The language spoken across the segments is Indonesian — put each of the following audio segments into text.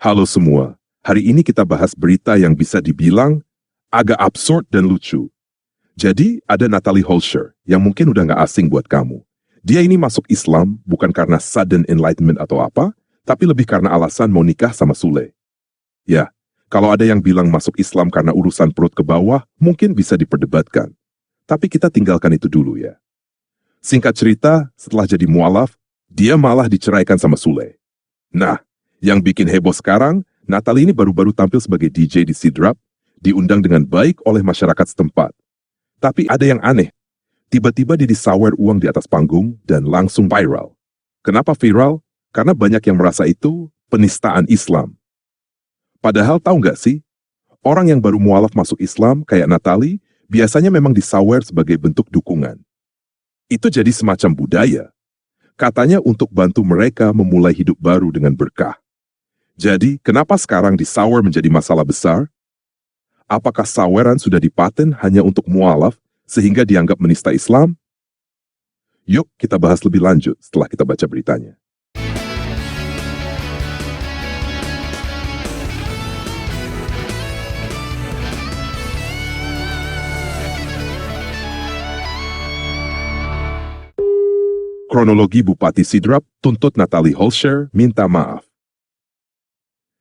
Halo semua, hari ini kita bahas berita yang bisa dibilang agak absurd dan lucu. Jadi ada Natalie Holscher yang mungkin udah nggak asing buat kamu. Dia ini masuk Islam bukan karena sudden enlightenment atau apa, tapi lebih karena alasan mau nikah sama Sule. Ya, kalau ada yang bilang masuk Islam karena urusan perut ke bawah, mungkin bisa diperdebatkan. Tapi kita tinggalkan itu dulu ya. Singkat cerita, setelah jadi mualaf, dia malah diceraikan sama Sule. Nah, yang bikin heboh sekarang, Natalie ini baru-baru tampil sebagai DJ di Sidrap, diundang dengan baik oleh masyarakat setempat. Tapi ada yang aneh, tiba-tiba dia disawer uang di atas panggung dan langsung viral. Kenapa viral? Karena banyak yang merasa itu penistaan Islam. Padahal tahu nggak sih, orang yang baru mualaf masuk Islam kayak Natalie, biasanya memang disawer sebagai bentuk dukungan. Itu jadi semacam budaya. Katanya untuk bantu mereka memulai hidup baru dengan berkah. Jadi, kenapa sekarang disawer menjadi masalah besar? Apakah saweran sudah dipaten hanya untuk mualaf sehingga dianggap menista Islam? Yuk kita bahas lebih lanjut setelah kita baca beritanya. Kronologi Bupati Sidrap tuntut Natalie Holscher minta maaf.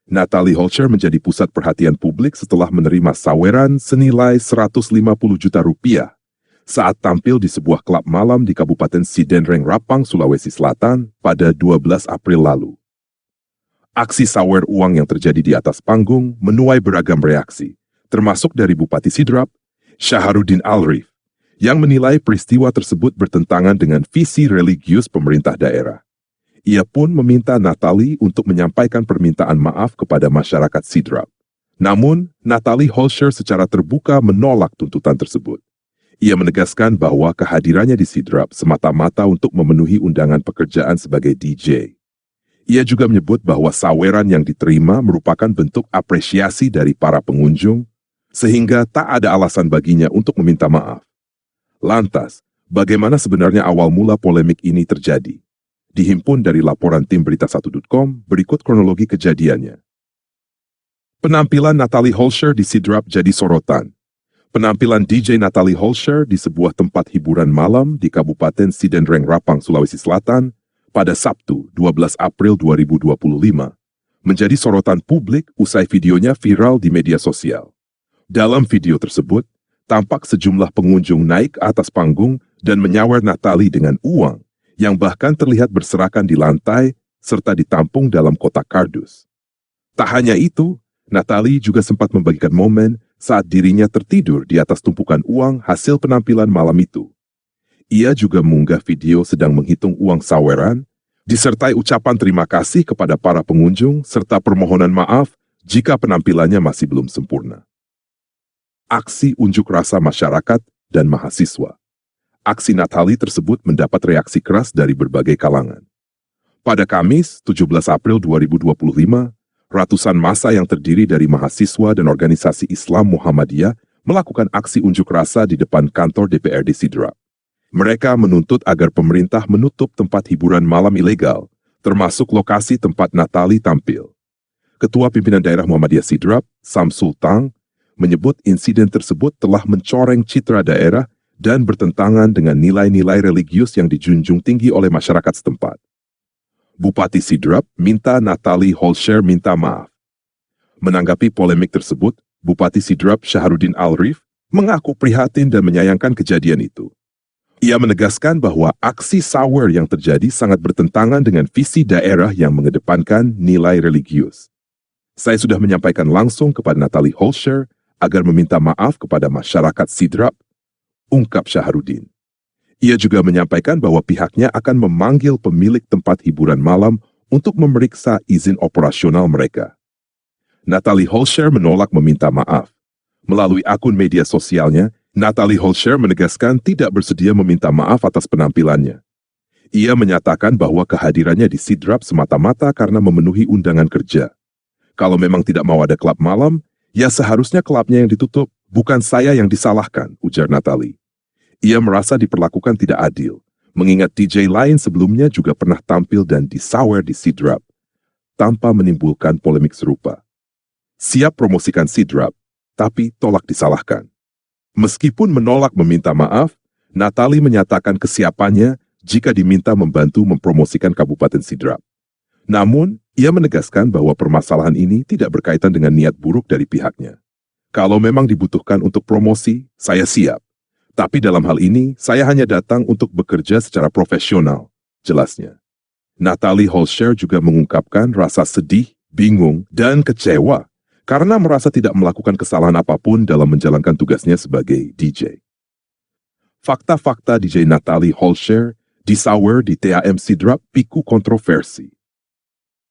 Natalie Holscher menjadi pusat perhatian publik setelah menerima saweran senilai 150 juta rupiah saat tampil di sebuah klub malam di Kabupaten Sidenreng Rapang, Sulawesi Selatan pada 12 April lalu. Aksi sawer uang yang terjadi di atas panggung menuai beragam reaksi, termasuk dari Bupati Sidrap, Syaharudin Alrif, yang menilai peristiwa tersebut bertentangan dengan visi religius pemerintah daerah. Ia pun meminta Natalie untuk menyampaikan permintaan maaf kepada masyarakat Sidrap. Namun, Natalie Holscher secara terbuka menolak tuntutan tersebut. Ia menegaskan bahwa kehadirannya di Sidrap semata-mata untuk memenuhi undangan pekerjaan sebagai DJ. Ia juga menyebut bahwa saweran yang diterima merupakan bentuk apresiasi dari para pengunjung, sehingga tak ada alasan baginya untuk meminta maaf. Lantas, bagaimana sebenarnya awal mula polemik ini terjadi? Dihimpun dari laporan tim berita1.com, berikut kronologi kejadiannya. Penampilan Natalie Holscher di Sidrap jadi sorotan. Penampilan DJ Natalie Holscher di sebuah tempat hiburan malam di Kabupaten Sidenreng Rapang, Sulawesi Selatan pada Sabtu 12 April 2025 menjadi sorotan publik usai videonya viral di media sosial. Dalam video tersebut, tampak sejumlah pengunjung naik ke atas panggung dan menyawer Natalie dengan uang yang bahkan terlihat berserakan di lantai serta ditampung dalam kotak kardus. Tak hanya itu, Natalie juga sempat membagikan momen saat dirinya tertidur di atas tumpukan uang hasil penampilan malam itu. Ia juga mengunggah video sedang menghitung uang saweran, disertai ucapan terima kasih kepada para pengunjung serta permohonan maaf jika penampilannya masih belum sempurna. Aksi unjuk rasa masyarakat dan mahasiswa. Aksi Natalie tersebut mendapat reaksi keras dari berbagai kalangan. Pada Kamis, 17 April 2025, ratusan massa yang terdiri dari mahasiswa dan organisasi Islam Muhammadiyah melakukan aksi unjuk rasa di depan kantor DPRD Sidrap. Mereka menuntut agar pemerintah menutup tempat hiburan malam ilegal, termasuk lokasi tempat Natalie tampil. Ketua Pimpinan Daerah Muhammadiyah Sidrap, Samsul Tang, menyebut insiden tersebut telah mencoreng citra daerah dan bertentangan dengan nilai-nilai religius yang dijunjung tinggi oleh masyarakat setempat. Bupati Sidrap minta Natalie Holscher minta maaf. Menanggapi polemik tersebut, Bupati Sidrap Syaharudin Alrif mengaku prihatin dan menyayangkan kejadian itu. Ia menegaskan bahwa aksi sawer yang terjadi sangat bertentangan dengan visi daerah yang mengedepankan nilai religius. Saya sudah menyampaikan langsung kepada Natalie Holscher agar meminta maaf kepada masyarakat Sidrap, ungkap Syaharudin. Ia juga menyampaikan bahwa pihaknya akan memanggil pemilik tempat hiburan malam untuk memeriksa izin operasional mereka. Natalie Holscher menolak meminta maaf. Melalui akun media sosialnya, Natalie Holscher menegaskan tidak bersedia meminta maaf atas penampilannya. Ia menyatakan bahwa kehadirannya di Sidrap semata-mata karena memenuhi undangan kerja. Kalau memang tidak mau ada klub malam, ya seharusnya klubnya yang ditutup, bukan saya yang disalahkan, ujar Natalie. Ia merasa diperlakukan tidak adil, mengingat DJ lain sebelumnya juga pernah tampil dan disawer di Sidrap. tanpa menimbulkan polemik serupa. Siap promosikan Sidrap, tapi tolak disalahkan. Meskipun menolak meminta maaf, Natalie menyatakan kesiapannya jika diminta membantu mempromosikan Kabupaten Sidrap. Namun, ia menegaskan bahwa permasalahan ini tidak berkaitan dengan niat buruk dari pihaknya. Kalau memang dibutuhkan untuk promosi, saya siap. Tapi dalam hal ini, saya hanya datang untuk bekerja secara profesional, jelasnya. Natalie Holscher juga mengungkapkan rasa sedih, bingung, dan kecewa karena merasa tidak melakukan kesalahan apapun dalam menjalankan tugasnya sebagai DJ. Fakta-fakta DJ Natalie Holscher disawer di TAM Sidrap piku kontroversi.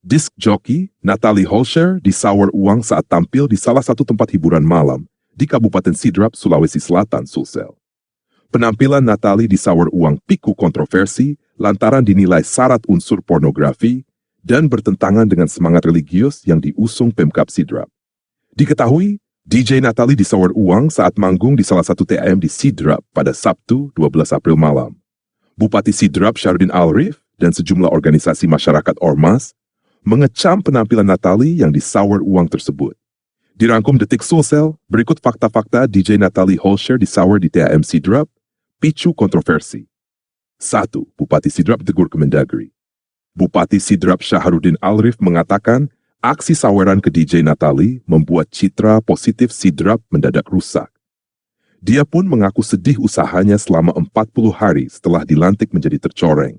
Disk joki Natalie Holscher disawer uang saat tampil di salah satu tempat hiburan malam di Kabupaten Sidrap, Sulawesi Selatan, Sulsel. Penampilan Natalie disawer uang piku kontroversi lantaran dinilai syarat unsur pornografi dan bertentangan dengan semangat religius yang diusung Pemkab Sidrap. Diketahui, DJ Natalie disawer uang saat manggung di salah satu TAM di Sidrap pada Sabtu 12 April malam. Bupati Sidrap Syahruddin Alrif dan sejumlah organisasi masyarakat ormas mengecam penampilan Natalie yang disawer uang tersebut. Dirangkum Detik Sulsel, berikut fakta-fakta DJ Natalie Holscher disawer di TAM Sidrap, picu kontroversi. 1. Bupati Sidrap tegur Kemendagri. Bupati Sidrap Syahruddin Alrif mengatakan aksi saweran ke DJ Natalie membuat citra positif Sidrap mendadak rusak. Dia pun mengaku sedih usahanya selama 40 hari setelah dilantik menjadi tercoreng.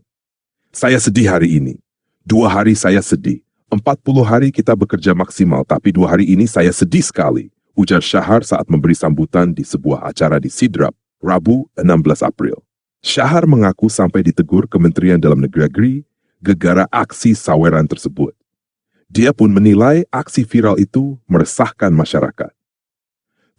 Saya sedih hari ini. 2 hari saya sedih. 40 hari kita bekerja maksimal, tapi 2 hari ini saya sedih sekali, ujar Syahar saat memberi sambutan di sebuah acara di Sidrap, Rabu 16 April. Syahar mengaku sampai ditegur Kementerian Dalam Negeri gegara aksi saweran tersebut. Dia pun menilai aksi viral itu meresahkan masyarakat.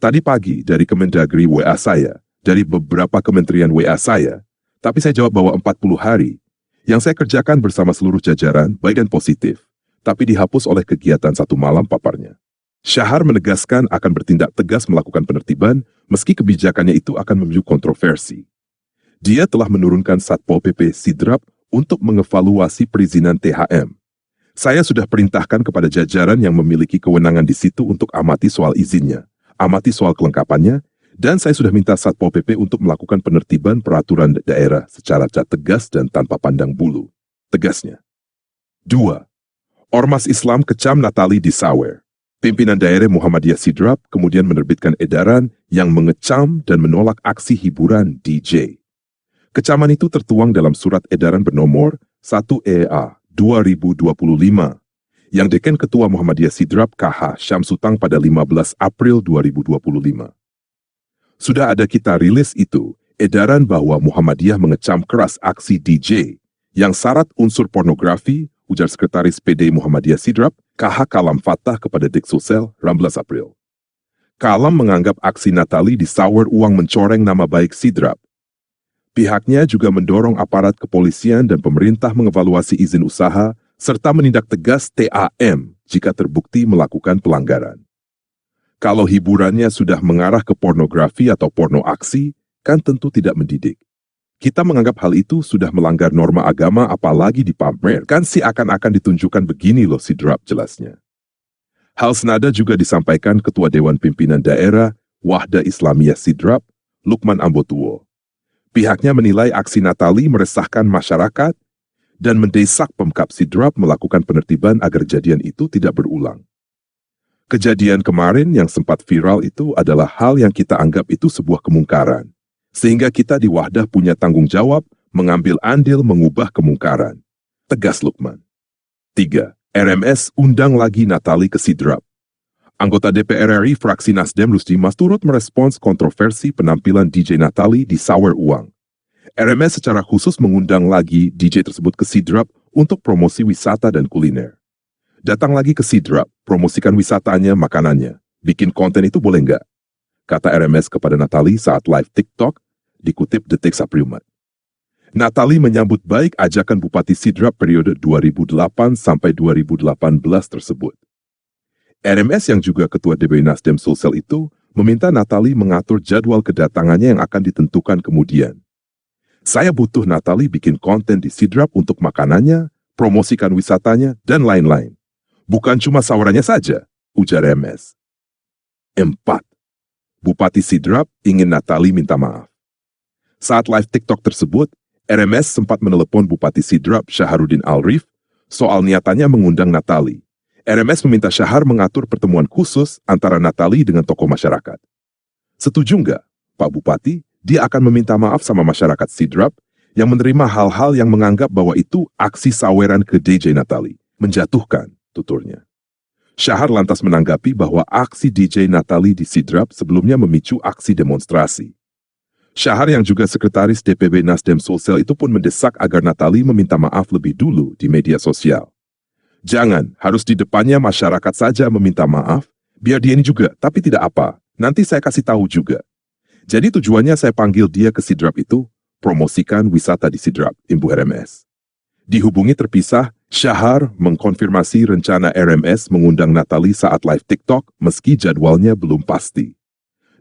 Tadi pagi dari Kemendagri WA saya, dari beberapa kementerian WA saya, tapi saya jawab bahwa 40 hari yang saya kerjakan bersama seluruh jajaran baik dan positif, tapi dihapus oleh kegiatan satu malam, paparnya. Syahar menegaskan akan bertindak tegas melakukan penertiban meski kebijakannya itu akan memicu kontroversi. Dia telah menurunkan Satpol PP Sidrap untuk mengevaluasi perizinan THM. Saya sudah perintahkan kepada jajaran yang memiliki kewenangan di situ untuk amati soal izinnya, amati soal kelengkapannya, dan saya sudah minta Satpol PP untuk melakukan penertiban peraturan daerah secara tegas dan tanpa pandang bulu, tegasnya. 2. Ormas Islam kecam Natalie disawer. Pimpinan daerah Muhammadiyah Sidrap kemudian menerbitkan edaran yang mengecam dan menolak aksi hiburan DJ. Kecaman itu tertuang dalam surat edaran bernomor 1 EA 2025 yang Deken Ketua Muhammadiyah Sidrap KH Syamsutang pada 15 April 2025. Sudah ada kita rilis itu, edaran bahwa Muhammadiyah mengecam keras aksi DJ yang syarat unsur pornografi, ujar Sekretaris PD Muhammadiyah Sidrap, KH Kalam Fatah kepada Dik Sulsel, 16 April. Kalam menganggap aksi Natalie disawer uang mencoreng nama baik Sidrap. Pihaknya juga mendorong aparat kepolisian dan pemerintah mengevaluasi izin usaha serta menindak tegas TAM jika terbukti melakukan pelanggaran. Kalau hiburannya sudah mengarah ke pornografi atau porno aksi, kan tentu tidak mendidik. Kita menganggap hal itu sudah melanggar norma agama, apalagi dipamerkan seakan-akan ditunjukkan begini loh Sidrap, jelasnya. Hal senada juga disampaikan Ketua Dewan Pimpinan Daerah Wahda Islamiyah Sidrap, Lukman Ambotuwo. Pihaknya menilai aksi Natalie meresahkan masyarakat dan mendesak Pemkab Sidrap melakukan penertiban agar kejadian itu tidak berulang. Kejadian kemarin yang sempat viral itu adalah hal yang kita anggap itu sebuah kemungkaran. Sehingga kita di Wahdah punya tanggung jawab mengambil andil mengubah kemungkaran. Tegas Lukman. 3. RMS undang lagi Natalie ke Sidrap. Anggota DPR RI fraksi Nasdem Rusdi Mas turut merespons kontroversi penampilan DJ Natalie di sawer uang. RMS secara khusus mengundang lagi DJ tersebut ke Sidrap untuk promosi wisata dan kuliner. Datang lagi ke Sidrap, promosikan wisatanya, makanannya. Bikin konten itu boleh nggak? Kata RMS kepada Natalie saat live TikTok, dikutip Detik Sapriumat. Natalie menyambut baik ajakan Bupati Sidrap periode 2008 sampai 2018 tersebut. RMS yang juga Ketua DPW Nasdem Sulsel itu meminta Natalie mengatur jadwal kedatangannya yang akan ditentukan kemudian. Saya butuh Natalie bikin konten di Sidrap untuk makanannya, promosikan wisatanya, dan lain-lain. Bukan cuma sawerannya saja, ujar RMS. 4. Bupati Sidrap ingin Natali minta maaf. Saat live TikTok tersebut, RMS sempat menelepon Bupati Sidrap Syaharudin Alrif soal niatannya mengundang Natali. RMS meminta Syahar mengatur pertemuan khusus antara Natali dengan tokoh masyarakat. Setuju nggak, Pak Bupati, dia akan meminta maaf sama masyarakat Sidrap yang menerima hal-hal yang menganggap bahwa itu aksi saweran ke DJ Natali, menjatuhkan, tuturnya. Syahar lantas menanggapi bahwa aksi DJ Natali di Sidrap sebelumnya memicu aksi demonstrasi. Syahar yang juga sekretaris DPB Nasdem Sulsel itu pun mendesak agar Natali meminta maaf lebih dulu di media sosial. Jangan, harus di depannya masyarakat saja meminta maaf, biar dia ini juga, tapi tidak apa, nanti saya kasih tahu juga. Jadi tujuannya saya panggil dia ke Sidrap itu, promosikan wisata di Sidrap, imbu RMS. Dihubungi terpisah, Syahar mengkonfirmasi rencana RMS mengundang Natali saat live TikTok meski jadwalnya belum pasti.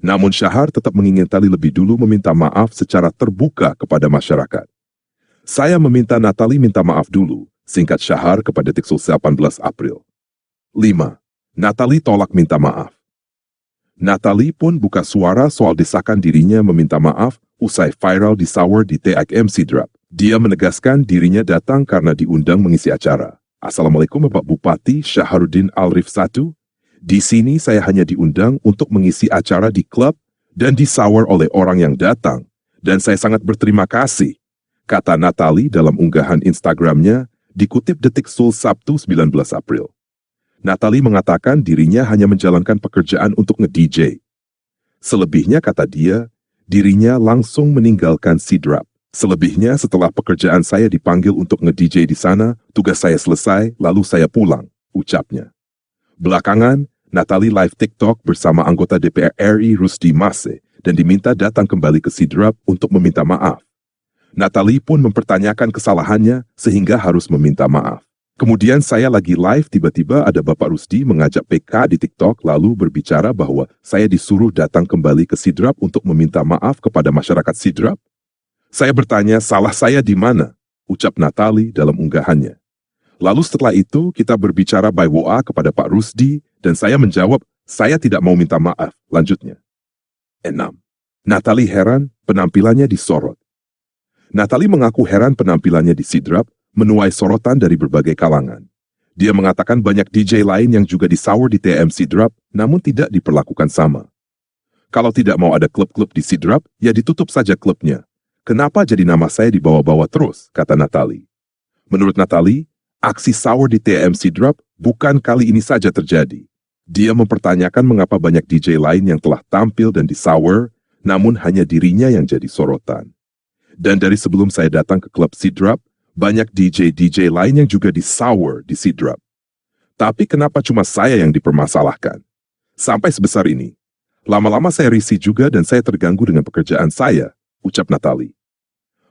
Namun Syahar tetap menginginkan Natali lebih dulu meminta maaf secara terbuka kepada masyarakat. Saya meminta Natali minta maaf dulu, singkat Syahar kepada Detik Sulsel 18 April. 5. Natali tolak minta maaf. Natali pun buka suara soal desakan dirinya meminta maaf usai viral di Sawer di TIM Sidrap. Dia menegaskan dirinya datang karena diundang mengisi acara. Assalamualaikum Bapak Bupati Syaharudin Alrif I. Di sini saya hanya diundang untuk mengisi acara di klub dan di Sawer oleh orang yang datang. Dan saya sangat berterima kasih, kata Natali dalam unggahan Instagramnya dikutip Detik Sul Sabtu 19 April. Natali mengatakan dirinya hanya menjalankan pekerjaan untuk nge-DJ. Selebihnya, kata dia, dirinya langsung meninggalkan Sidrap. Selebihnya setelah pekerjaan saya dipanggil untuk nge-DJ di sana, tugas saya selesai, lalu saya pulang, ucapnya. Belakangan, Natali live TikTok bersama anggota DPR RI Rusdi Mase dan diminta datang kembali ke Sidrap untuk meminta maaf. Natali pun mempertanyakan kesalahannya sehingga harus meminta maaf. Kemudian saya lagi live, tiba-tiba ada Bapak Rusdi mengajak PK di TikTok lalu berbicara bahwa saya disuruh datang kembali ke Sidrap untuk meminta maaf kepada masyarakat Sidrap. Saya bertanya, salah saya di mana? Ucap Natali dalam unggahannya. Lalu setelah itu kita berbicara by WA kepada Pak Rusdi dan saya menjawab, saya tidak mau minta maaf, lanjutnya. 6. Natali heran penampilannya disorot. Natali mengaku heran penampilannya di Sidrap menuai sorotan dari berbagai kalangan. Dia mengatakan banyak DJ lain yang juga di Sawer di TIM Sidrap namun tidak diperlakukan sama. Kalau tidak mau ada klub-klub di Sidrap, ya ditutup saja klubnya. Kenapa jadi nama saya dibawa-bawa terus, kata Natali. Menurut Natali, aksi Sawer di TIM Sidrap bukan kali ini saja terjadi. Dia mempertanyakan mengapa banyak DJ lain yang telah tampil dan di Sawer, namun hanya dirinya yang jadi sorotan. Dan dari sebelum saya datang ke klub Sidrap, banyak DJ lain yang juga di Sawer di Sidrap. Tapi kenapa cuma saya yang dipermasalahkan? Sampai sebesar ini. Lama-lama saya risih juga dan saya terganggu dengan pekerjaan saya, ucap Natali.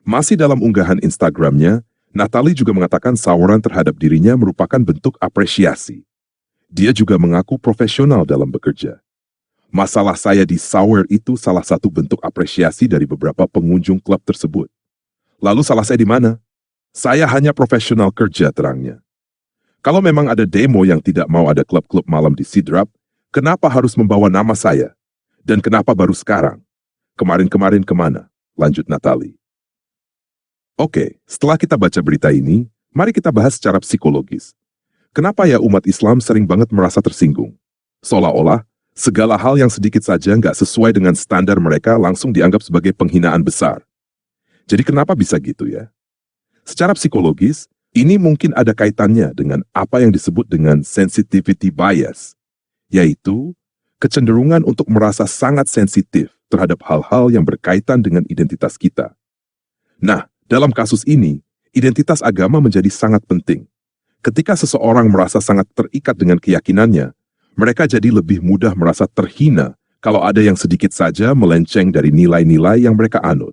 Masih dalam unggahan Instagramnya, Natali juga mengatakan saweran terhadap dirinya merupakan bentuk apresiasi. Dia juga mengaku profesional dalam bekerja. Masalah saya di Sawer itu salah satu bentuk apresiasi dari beberapa pengunjung klub tersebut. Lalu salah saya di mana? Saya hanya profesional kerja, terangnya. Kalau memang ada demo yang tidak mau ada klub-klub malam di Sidrap, kenapa harus membawa nama saya? Dan kenapa baru sekarang? Kemarin-kemarin kemana? Lanjut Natali. Oke, setelah kita baca berita ini, mari kita bahas secara psikologis. Kenapa ya umat Islam sering banget merasa tersinggung? Seolah-olah, segala hal yang sedikit saja nggak sesuai dengan standar mereka langsung dianggap sebagai penghinaan besar. Jadi kenapa bisa gitu ya? Secara psikologis, ini mungkin ada kaitannya dengan apa yang disebut dengan sensitivity bias, yaitu kecenderungan untuk merasa sangat sensitif terhadap hal-hal yang berkaitan dengan identitas kita. Nah, dalam kasus ini, identitas agama menjadi sangat penting. Ketika seseorang merasa sangat terikat dengan keyakinannya, mereka jadi lebih mudah merasa terhina kalau ada yang sedikit saja melenceng dari nilai-nilai yang mereka anut.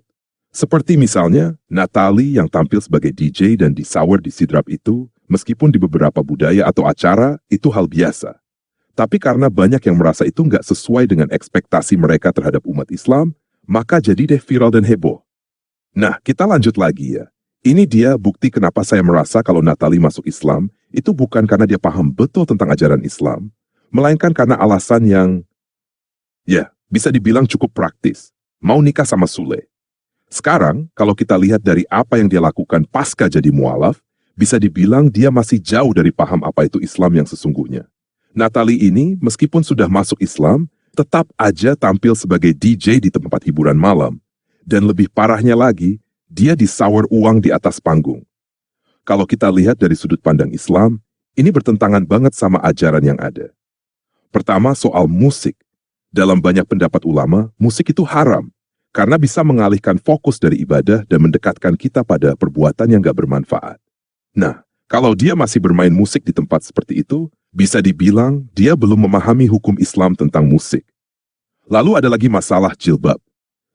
Seperti misalnya, Natali yang tampil sebagai DJ dan di Sawer di Sidrap itu, meskipun di beberapa budaya atau acara, itu hal biasa. Tapi karena banyak yang merasa itu nggak sesuai dengan ekspektasi mereka terhadap umat Islam, maka jadi deh viral dan heboh. Nah, kita lanjut lagi ya. Ini dia bukti kenapa saya merasa kalau Natali masuk Islam, itu bukan karena dia paham betul tentang ajaran Islam, melainkan karena alasan yang, ya, bisa dibilang cukup praktis. Mau nikah sama Sule. Sekarang, kalau kita lihat dari apa yang dia lakukan pasca jadi mualaf, bisa dibilang dia masih jauh dari paham apa itu Islam yang sesungguhnya. Natalie ini, meskipun sudah masuk Islam, tetap aja tampil sebagai DJ di tempat hiburan malam. Dan lebih parahnya lagi, dia disawer uang di atas panggung. Kalau kita lihat dari sudut pandang Islam, ini bertentangan banget sama ajaran yang ada. Pertama, soal musik. Dalam banyak pendapat ulama, musik itu haram, karena bisa mengalihkan fokus dari ibadah dan mendekatkan kita pada perbuatan yang gak bermanfaat. Nah, kalau dia masih bermain musik di tempat seperti itu, bisa dibilang dia belum memahami hukum Islam tentang musik. Lalu ada lagi masalah jilbab.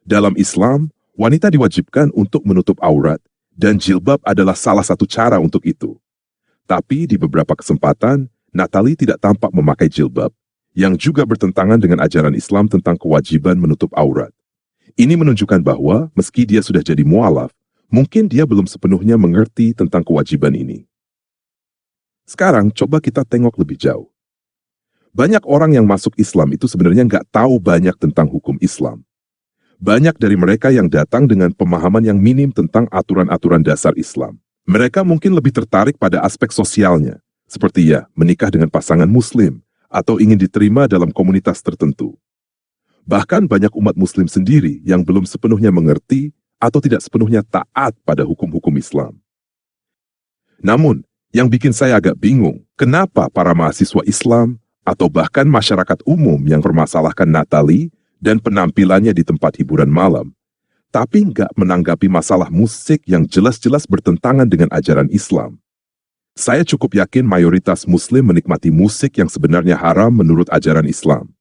Dalam Islam, wanita diwajibkan untuk menutup aurat, dan jilbab adalah salah satu cara untuk itu. Tapi di beberapa kesempatan, Natalie tidak tampak memakai jilbab, yang juga bertentangan dengan ajaran Islam tentang kewajiban menutup aurat. Ini menunjukkan bahwa, meski dia sudah jadi mualaf, mungkin dia belum sepenuhnya mengerti tentang kewajiban ini. Sekarang, coba kita tengok lebih jauh. Banyak orang yang masuk Islam itu sebenarnya nggak tahu banyak tentang hukum Islam. Banyak dari mereka yang datang dengan pemahaman yang minim tentang aturan-aturan dasar Islam. Mereka mungkin lebih tertarik pada aspek sosialnya, seperti menikah dengan pasangan Muslim, atau ingin diterima dalam komunitas tertentu. Bahkan banyak umat Muslim sendiri yang belum sepenuhnya mengerti atau tidak sepenuhnya taat pada hukum-hukum Islam. Namun, yang bikin saya agak bingung, kenapa para mahasiswa Islam atau bahkan masyarakat umum yang permasalahkan Natalie dan penampilannya di tempat hiburan malam, tapi nggak menanggapi masalah musik yang jelas-jelas bertentangan dengan ajaran Islam. Saya cukup yakin mayoritas Muslim menikmati musik yang sebenarnya haram menurut ajaran Islam.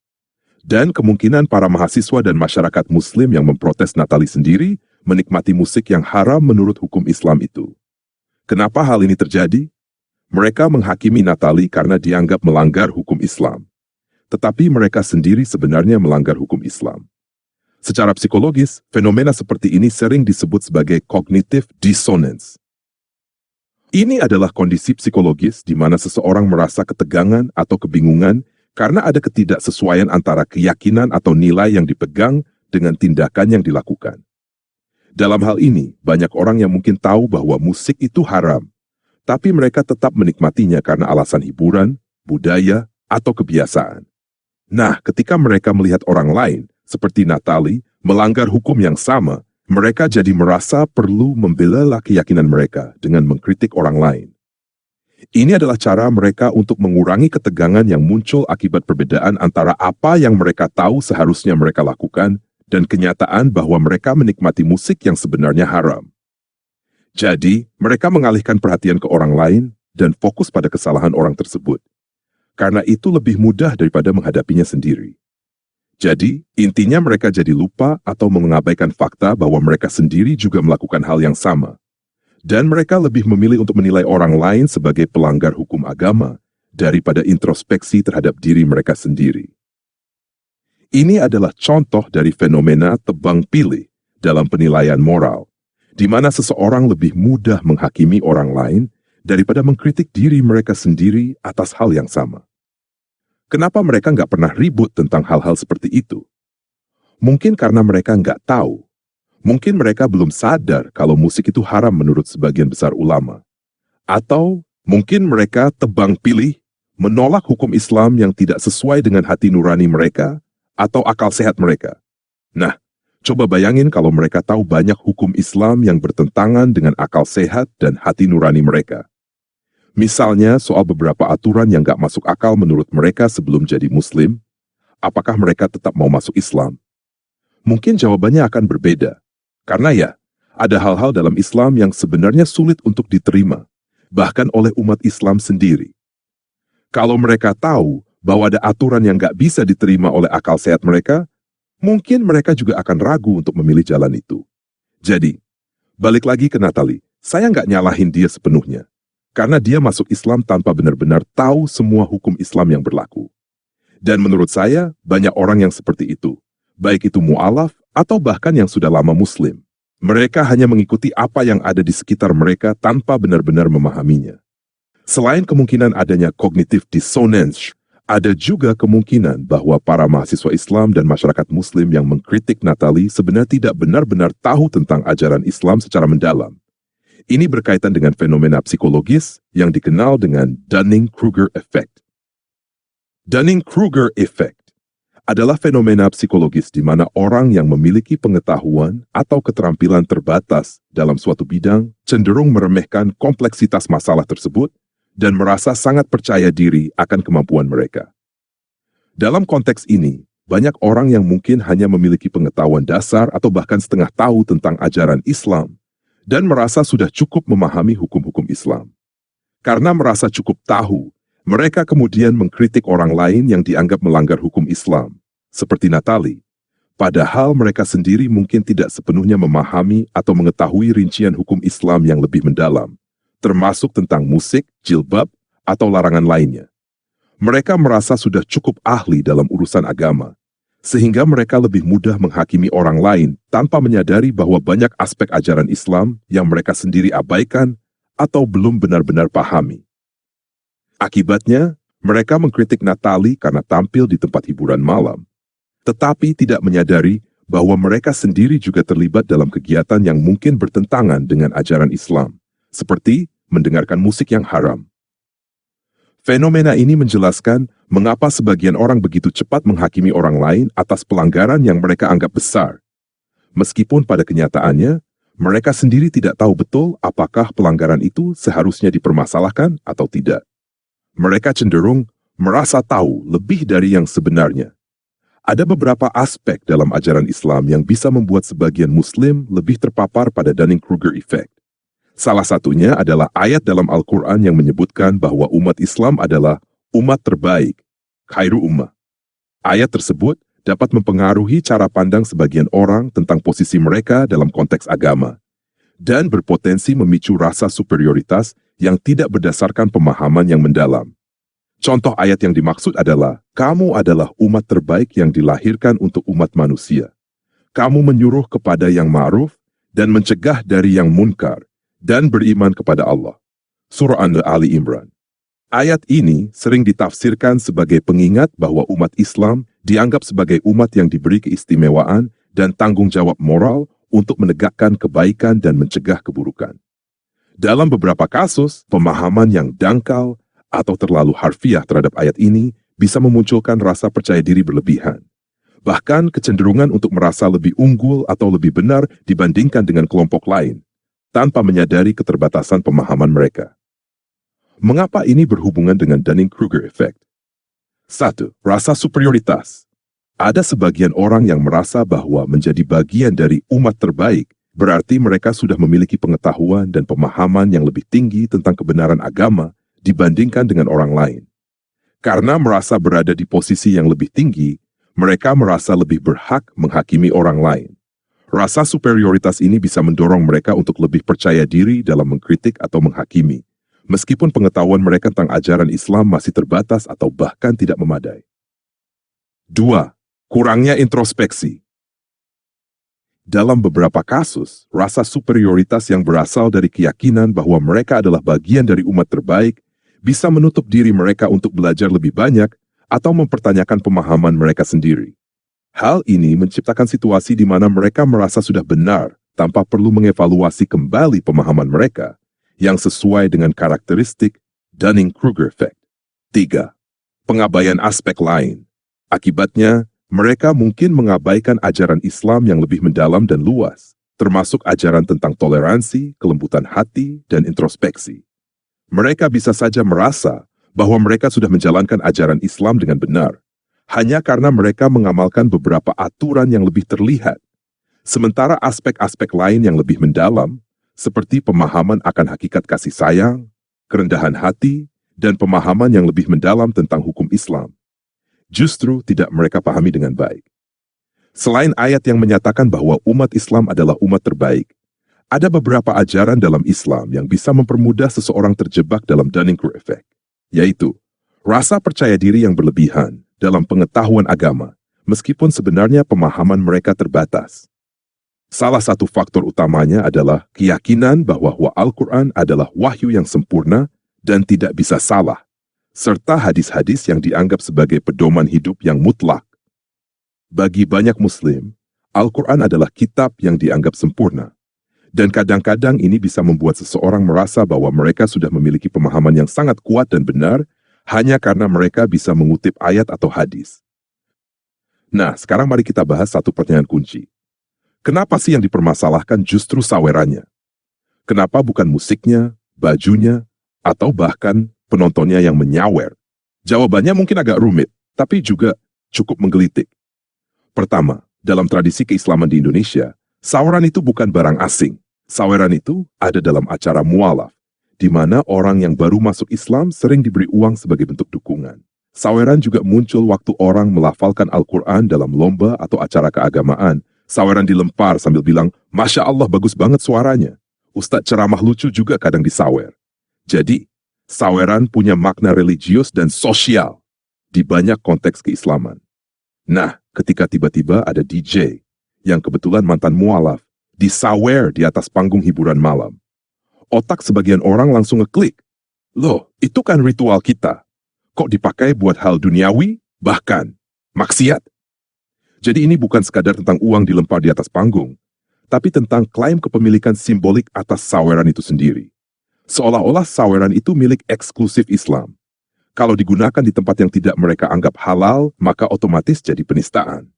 Dan kemungkinan para mahasiswa dan masyarakat Muslim yang memprotes Natalie sendiri menikmati musik yang haram menurut hukum Islam itu. Kenapa hal ini terjadi? Mereka menghakimi Natalie karena dianggap melanggar hukum Islam. Tetapi mereka sendiri sebenarnya melanggar hukum Islam. Secara psikologis, fenomena seperti ini sering disebut sebagai cognitive dissonance. Ini adalah kondisi psikologis di mana seseorang merasa ketegangan atau kebingungan karena ada ketidaksesuaian antara keyakinan atau nilai yang dipegang dengan tindakan yang dilakukan. Dalam hal ini, banyak orang yang mungkin tahu bahwa musik itu haram, tapi mereka tetap menikmatinya karena alasan hiburan, budaya, atau kebiasaan. Nah, ketika mereka melihat orang lain, seperti Natalie, melanggar hukum yang sama, mereka jadi merasa perlu membela keyakinan mereka dengan mengkritik orang lain. Ini adalah cara mereka untuk mengurangi ketegangan yang muncul akibat perbedaan antara apa yang mereka tahu seharusnya mereka lakukan dan kenyataan bahwa mereka menikmati musik yang sebenarnya haram. Jadi, mereka mengalihkan perhatian ke orang lain dan fokus pada kesalahan orang tersebut. Karena itu lebih mudah daripada menghadapinya sendiri. Jadi, intinya mereka jadi lupa atau mengabaikan fakta bahwa mereka sendiri juga melakukan hal yang sama. Dan mereka lebih memilih untuk menilai orang lain sebagai pelanggar hukum agama daripada introspeksi terhadap diri mereka sendiri. Ini adalah contoh dari fenomena tebang pilih dalam penilaian moral, di mana seseorang lebih mudah menghakimi orang lain daripada mengkritik diri mereka sendiri atas hal yang sama. Kenapa mereka nggak pernah ribut tentang hal-hal seperti itu? Mungkin karena mereka nggak tahu. Mungkin mereka belum sadar kalau musik itu haram menurut sebagian besar ulama. Atau mungkin mereka tebang pilih menolak hukum Islam yang tidak sesuai dengan hati nurani mereka atau akal sehat mereka. Nah, coba bayangin kalau mereka tahu banyak hukum Islam yang bertentangan dengan akal sehat dan hati nurani mereka. Misalnya soal beberapa aturan yang gak masuk akal menurut mereka sebelum jadi Muslim, apakah mereka tetap mau masuk Islam? Mungkin jawabannya akan berbeda. Karena ada hal-hal dalam Islam yang sebenarnya sulit untuk diterima, bahkan oleh umat Islam sendiri. Kalau mereka tahu bahwa ada aturan yang gak bisa diterima oleh akal sehat mereka, mungkin mereka juga akan ragu untuk memilih jalan itu. Jadi, balik lagi ke Natalie, saya nggak nyalahin dia sepenuhnya. Karena dia masuk Islam tanpa benar-benar tahu semua hukum Islam yang berlaku. Dan menurut saya, banyak orang yang seperti itu. Baik itu mu'alaf atau bahkan yang sudah lama Muslim. Mereka hanya mengikuti apa yang ada di sekitar mereka tanpa benar-benar memahaminya. Selain kemungkinan adanya cognitive dissonance, ada juga kemungkinan bahwa para mahasiswa Islam dan masyarakat Muslim yang mengkritik Natalie sebenarnya tidak benar-benar tahu tentang ajaran Islam secara mendalam. Ini berkaitan dengan fenomena psikologis yang dikenal dengan Dunning-Kruger Effect. Dunning-Kruger Effect adalah fenomena psikologis di mana orang yang memiliki pengetahuan atau keterampilan terbatas dalam suatu bidang cenderung meremehkan kompleksitas masalah tersebut dan merasa sangat percaya diri akan kemampuan mereka. Dalam konteks ini, banyak orang yang mungkin hanya memiliki pengetahuan dasar atau bahkan setengah tahu tentang ajaran Islam dan merasa sudah cukup memahami hukum-hukum Islam. Karena merasa cukup tahu, mereka kemudian mengkritik orang lain yang dianggap melanggar hukum Islam, seperti Natalie, padahal mereka sendiri mungkin tidak sepenuhnya memahami atau mengetahui rincian hukum Islam yang lebih mendalam, termasuk tentang musik, jilbab, atau larangan lainnya. Mereka merasa sudah cukup ahli dalam urusan agama, sehingga mereka lebih mudah menghakimi orang lain tanpa menyadari bahwa banyak aspek ajaran Islam yang mereka sendiri abaikan atau belum benar-benar pahami. Akibatnya, mereka mengkritik Natalie karena tampil di tempat hiburan malam, tetapi tidak menyadari bahwa mereka sendiri juga terlibat dalam kegiatan yang mungkin bertentangan dengan ajaran Islam, seperti mendengarkan musik yang haram. Fenomena ini menjelaskan mengapa sebagian orang begitu cepat menghakimi orang lain atas pelanggaran yang mereka anggap besar, meskipun pada kenyataannya, mereka sendiri tidak tahu betul apakah pelanggaran itu seharusnya dipermasalahkan atau tidak. Mereka cenderung merasa tahu lebih dari yang sebenarnya. Ada beberapa aspek dalam ajaran Islam yang bisa membuat sebagian Muslim lebih terpapar pada Dunning-Kruger Effect. Salah satunya adalah ayat dalam Al-Quran yang menyebutkan bahwa umat Islam adalah umat terbaik, khairu ummah. Ayat tersebut dapat mempengaruhi cara pandang sebagian orang tentang posisi mereka dalam konteks agama, dan berpotensi memicu rasa superioritas yang tidak berdasarkan pemahaman yang mendalam. Contoh ayat yang dimaksud adalah, kamu adalah umat terbaik yang dilahirkan untuk umat manusia. Kamu menyuruh kepada yang ma'ruf dan mencegah dari yang munkar dan beriman kepada Allah. Surah Ali Imran. Ayat ini sering ditafsirkan sebagai pengingat bahwa umat Islam dianggap sebagai umat yang diberi keistimewaan dan tanggung jawab moral untuk menegakkan kebaikan dan mencegah keburukan. Dalam beberapa kasus, pemahaman yang dangkal atau terlalu harfiah terhadap ayat ini bisa memunculkan rasa percaya diri berlebihan. Bahkan kecenderungan untuk merasa lebih unggul atau lebih benar dibandingkan dengan kelompok lain, tanpa menyadari keterbatasan pemahaman mereka. Mengapa ini berhubungan dengan Dunning-Kruger Effect? 1. Rasa superioritas. Ada sebagian orang yang merasa bahwa menjadi bagian dari umat terbaik berarti mereka sudah memiliki pengetahuan dan pemahaman yang lebih tinggi tentang kebenaran agama dibandingkan dengan orang lain. Karena merasa berada di posisi yang lebih tinggi, mereka merasa lebih berhak menghakimi orang lain. Rasa superioritas ini bisa mendorong mereka untuk lebih percaya diri dalam mengkritik atau menghakimi, meskipun pengetahuan mereka tentang ajaran Islam masih terbatas atau bahkan tidak memadai. 2. Kurangnya introspeksi. Dalam beberapa kasus, rasa superioritas yang berasal dari keyakinan bahwa mereka adalah bagian dari umat terbaik bisa menutup diri mereka untuk belajar lebih banyak atau mempertanyakan pemahaman mereka sendiri. Hal ini menciptakan situasi di mana mereka merasa sudah benar tanpa perlu mengevaluasi kembali pemahaman mereka yang sesuai dengan karakteristik Dunning-Kruger Effect. 3. Pengabaian aspek lain. Akibatnya, mereka mungkin mengabaikan ajaran Islam yang lebih mendalam dan luas, termasuk ajaran tentang toleransi, kelembutan hati, dan introspeksi. Mereka bisa saja merasa bahwa mereka sudah menjalankan ajaran Islam dengan benar, hanya karena mereka mengamalkan beberapa aturan yang lebih terlihat, sementara aspek-aspek lain yang lebih mendalam, seperti pemahaman akan hakikat kasih sayang, kerendahan hati, dan pemahaman yang lebih mendalam tentang hukum Islam, justru tidak mereka pahami dengan baik. Selain ayat yang menyatakan bahwa umat Islam adalah umat terbaik, ada beberapa ajaran dalam Islam yang bisa mempermudah seseorang terjebak dalam Dunning-Kruger Effect, yaitu rasa percaya diri yang berlebihan dalam pengetahuan agama, meskipun sebenarnya pemahaman mereka terbatas. Salah satu faktor utamanya adalah keyakinan bahwa Al-Quran adalah wahyu yang sempurna dan tidak bisa salah, serta hadis-hadis yang dianggap sebagai pedoman hidup yang mutlak. Bagi banyak Muslim, Al-Quran adalah kitab yang dianggap sempurna, dan kadang-kadang ini bisa membuat seseorang merasa bahwa mereka sudah memiliki pemahaman yang sangat kuat dan benar hanya karena mereka bisa mengutip ayat atau hadis. Nah, sekarang mari kita bahas satu pertanyaan kunci. Kenapa sih yang dipermasalahkan justru sawerannya? Kenapa bukan musiknya, bajunya, atau bahkan penontonnya yang menyawer? Jawabannya mungkin agak rumit, tapi juga cukup menggelitik. Pertama, dalam tradisi keislaman di Indonesia, saweran itu bukan barang asing. Saweran itu ada dalam acara mualaf, di mana orang yang baru masuk Islam sering diberi uang sebagai bentuk dukungan. Saweran juga muncul waktu orang melafalkan Al-Quran dalam lomba atau acara keagamaan. Saweran dilempar sambil bilang, Masya Allah bagus banget suaranya. Ustadz ceramah lucu juga kadang disawer. Jadi, saweran punya makna religius dan sosial di banyak konteks keislaman. Nah, ketika tiba-tiba ada DJ yang kebetulan mantan mualaf, disawer di atas panggung hiburan malam. Otak sebagian orang langsung ngeklik. Loh, itu kan ritual kita. Kok dipakai buat hal duniawi, bahkan maksiat? Jadi ini bukan sekadar tentang uang dilempar di atas panggung, tapi tentang klaim kepemilikan simbolik atas saweran itu sendiri. Seolah-olah saweran itu milik eksklusif Islam. Kalau digunakan di tempat yang tidak mereka anggap halal, maka otomatis jadi penistaan.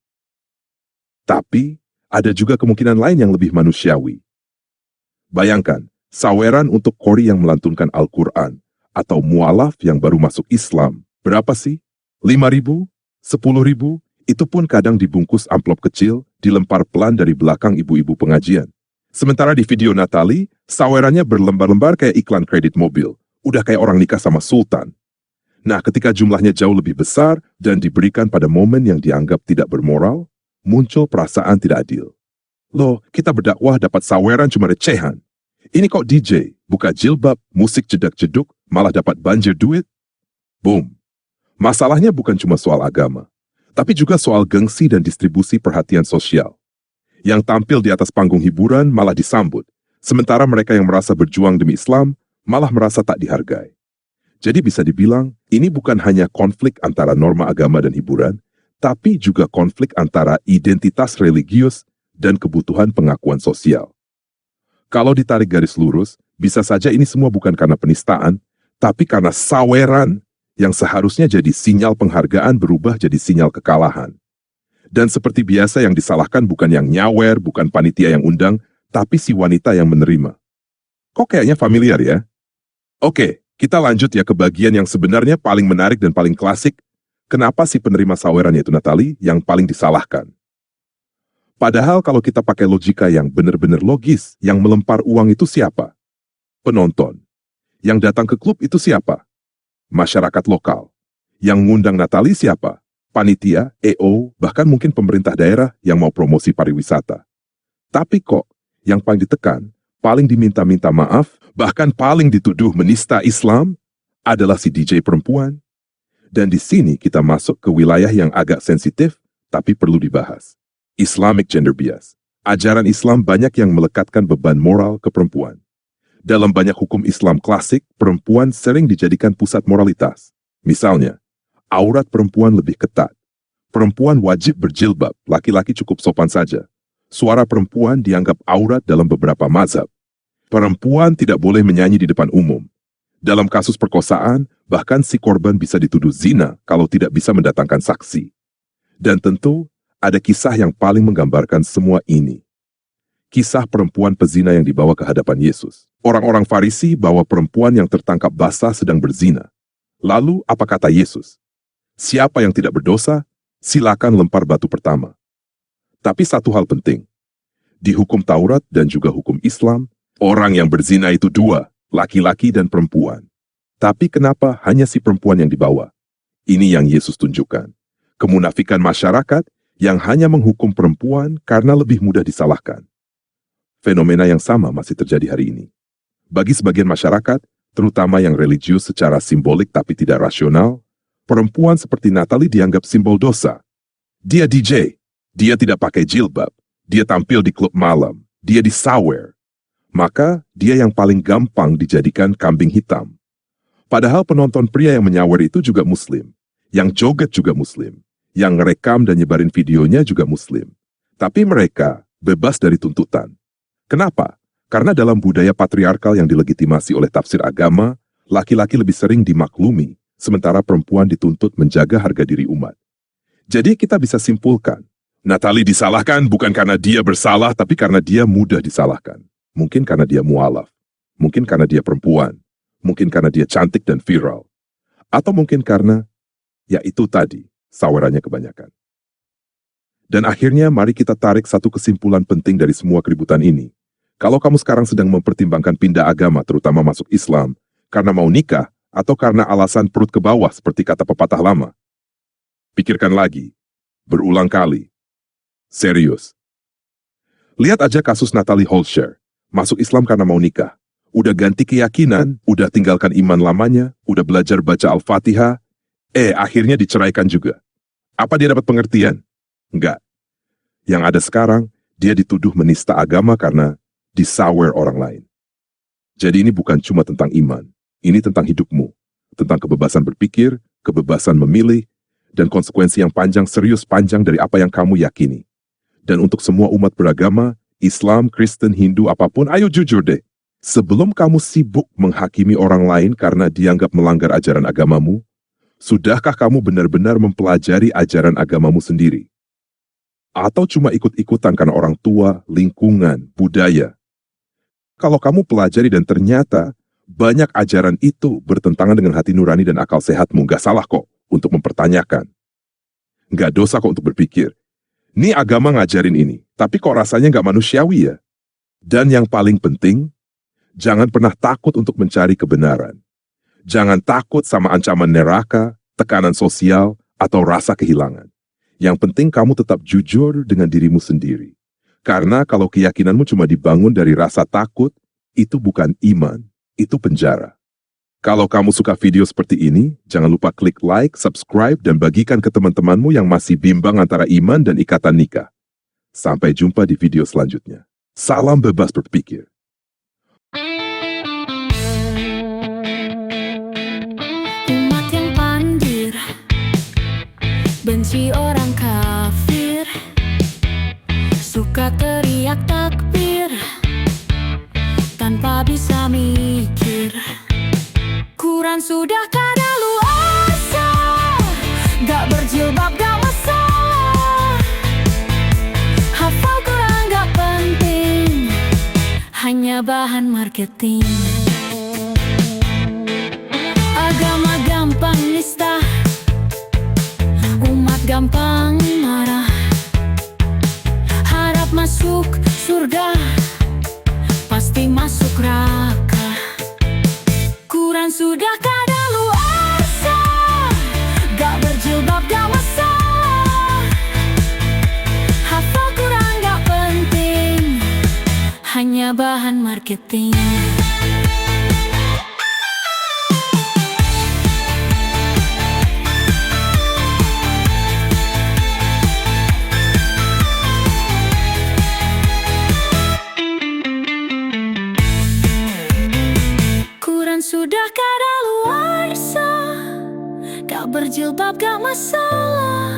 Tapi, ada juga kemungkinan lain yang lebih manusiawi. Bayangkan, saweran untuk qori yang melantunkan Al-Quran, atau mualaf yang baru masuk Islam. Berapa sih? 5.000? 10.000? Itu pun kadang dibungkus amplop kecil, dilempar pelan dari belakang ibu-ibu pengajian. Sementara di video Natali, sawerannya berlembar-lembar kayak iklan kredit mobil. Udah kayak orang nikah sama sultan. Nah, ketika jumlahnya jauh lebih besar dan diberikan pada momen yang dianggap tidak bermoral, muncul perasaan tidak adil. Loh, kita berdakwah dapat saweran cuma recehan. Ini kok DJ, buka jilbab, musik jedak-jeduk, malah dapat banjir duit? Boom. Masalahnya bukan cuma soal agama, tapi juga soal gengsi dan distribusi perhatian sosial. Yang tampil di atas panggung hiburan malah disambut, sementara mereka yang merasa berjuang demi Islam malah merasa tak dihargai. Jadi bisa dibilang, ini bukan hanya konflik antara norma agama dan hiburan, tapi juga konflik antara identitas religius dan kebutuhan pengakuan sosial. Kalau ditarik garis lurus, bisa saja ini semua bukan karena penistaan, tapi karena saweran yang seharusnya jadi sinyal penghargaan berubah jadi sinyal kekalahan. Dan seperti biasa yang disalahkan bukan yang nyawer, bukan panitia yang undang, tapi si wanita yang menerima. Kok kayaknya familiar ya? Oke, kita lanjut ya ke bagian yang sebenarnya paling menarik dan paling klasik. Kenapa si penerima saweran yaitu Natali yang paling disalahkan? Padahal kalau kita pakai logika yang benar-benar logis, yang melempar uang itu siapa? Penonton. Yang datang ke klub itu siapa? Masyarakat lokal. Yang ngundang Natali siapa? Panitia, EO, bahkan mungkin pemerintah daerah yang mau promosi pariwisata. Tapi kok, yang paling ditekan, paling diminta-minta maaf, bahkan paling dituduh menista Islam, adalah si DJ perempuan. Dan di sini kita masuk ke wilayah yang agak sensitif, tapi perlu dibahas. Islamic gender bias. Ajaran Islam banyak yang melekatkan beban moral ke perempuan. Dalam banyak hukum Islam klasik, perempuan sering dijadikan pusat moralitas. Misalnya, aurat perempuan lebih ketat. Perempuan wajib berjilbab, laki-laki cukup sopan saja. Suara perempuan dianggap aurat dalam beberapa mazhab. Perempuan tidak boleh menyanyi di depan umum. Dalam kasus perkosaan, bahkan si korban bisa dituduh zina kalau tidak bisa mendatangkan saksi. Dan tentu, ada kisah yang paling menggambarkan semua ini. Kisah perempuan pezina yang dibawa ke hadapan Yesus. Orang-orang Farisi bawa perempuan yang tertangkap basah sedang berzina. Lalu apa kata Yesus? Siapa yang tidak berdosa, silakan lempar batu pertama. Tapi satu hal penting. Di hukum Taurat dan juga hukum Islam, orang yang berzina itu dua, laki-laki dan perempuan. Tapi kenapa hanya si perempuan yang dibawa? Ini yang Yesus tunjukkan. Kemunafikan masyarakat yang hanya menghukum perempuan karena lebih mudah disalahkan. Fenomena yang sama masih terjadi hari ini. Bagi sebagian masyarakat, terutama yang religius secara simbolik tapi tidak rasional, perempuan seperti Natali dianggap simbol dosa. Dia DJ, dia tidak pakai jilbab, dia tampil di klub malam, dia disawer. Maka dia yang paling gampang dijadikan kambing hitam. Padahal penonton pria yang menyawer itu juga Muslim, yang joget juga Muslim, yang ngerekam dan nyebarin videonya juga Muslim. Tapi mereka bebas dari tuntutan. Kenapa? Karena dalam budaya patriarkal yang dilegitimasi oleh tafsir agama, laki-laki lebih sering dimaklumi, sementara perempuan dituntut menjaga harga diri umat. Jadi kita bisa simpulkan, Natalie disalahkan bukan karena dia bersalah, tapi karena dia mudah disalahkan. Mungkin karena dia mualaf, mungkin karena dia perempuan, mungkin karena dia cantik dan viral, atau mungkin karena, ya itu tadi, sawerannya kebanyakan. Dan akhirnya mari kita tarik satu kesimpulan penting dari semua keributan ini. Kalau kamu sekarang sedang mempertimbangkan pindah agama, terutama masuk Islam, karena mau nikah, atau karena alasan perut ke bawah seperti kata pepatah lama, pikirkan lagi, berulang kali, serius. Lihat aja kasus Natalie Holscher, masuk Islam karena mau nikah. Udah ganti keyakinan, udah tinggalkan iman lamanya, udah belajar baca Al-Fatihah, akhirnya diceraikan juga. Apa dia dapat pengertian? Enggak. Yang ada sekarang, dia dituduh menista agama karena disawer orang lain. Jadi ini bukan cuma tentang iman, ini tentang hidupmu, tentang kebebasan berpikir, kebebasan memilih, dan konsekuensi yang panjang serius panjang dari apa yang kamu yakini. Dan untuk semua umat beragama, Islam, Kristen, Hindu, apapun, ayo jujur deh. Sebelum kamu sibuk menghakimi orang lain karena dianggap melanggar ajaran agamamu, sudahkah kamu benar-benar mempelajari ajaran agamamu sendiri? Atau cuma ikut-ikutan karena orang tua, lingkungan, budaya? Kalau kamu pelajari dan ternyata banyak ajaran itu bertentangan dengan hati nurani dan akal sehatmu, nggak salah kok untuk mempertanyakan. Nggak dosa kok untuk berpikir, ini agama ngajarin ini, tapi kok rasanya nggak manusiawi ya? Dan yang paling penting, jangan pernah takut untuk mencari kebenaran. Jangan takut sama ancaman neraka, tekanan sosial, atau rasa kehilangan. Yang penting kamu tetap jujur dengan dirimu sendiri. Karena kalau keyakinanmu cuma dibangun dari rasa takut, itu bukan iman, itu penjara. Kalau kamu suka video seperti ini, jangan lupa klik like, subscribe, dan bagikan ke teman-temanmu yang masih bimbang antara iman dan ikatan nikah. Sampai jumpa di video selanjutnya. Salam bebas berpikir. Benci orang kafir, suka teriak takbir tanpa bisa mikir. Quran sudah kadaluarsa, gak berjilbab gak masalah. Hafal Quran gak penting, hanya bahan marketing. Agama gampang nista, gampang marah. Harap masuk surga, pasti masuk neraka. Quran sudah kadaluarsa, gak berjilbab gak masalah. Hafal Quran gak penting, hanya bahan marketing. Sudah kadaluarsa, gak berjilbab gak masalah.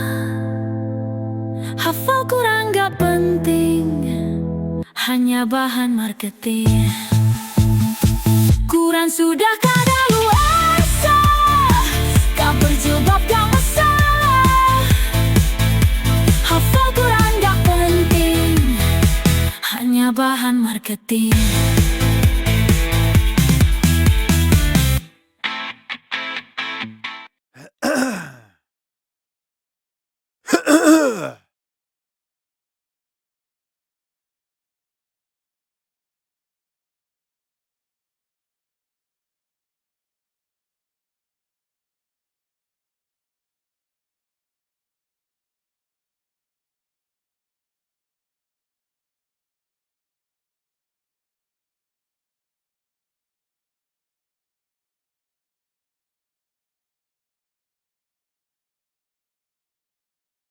Hafal Quran gak penting, hanya bahan marketing. Quran sudah kadaluarsa, gak berjilbab gak masalah. Hafal Quran gak penting, hanya bahan marketing.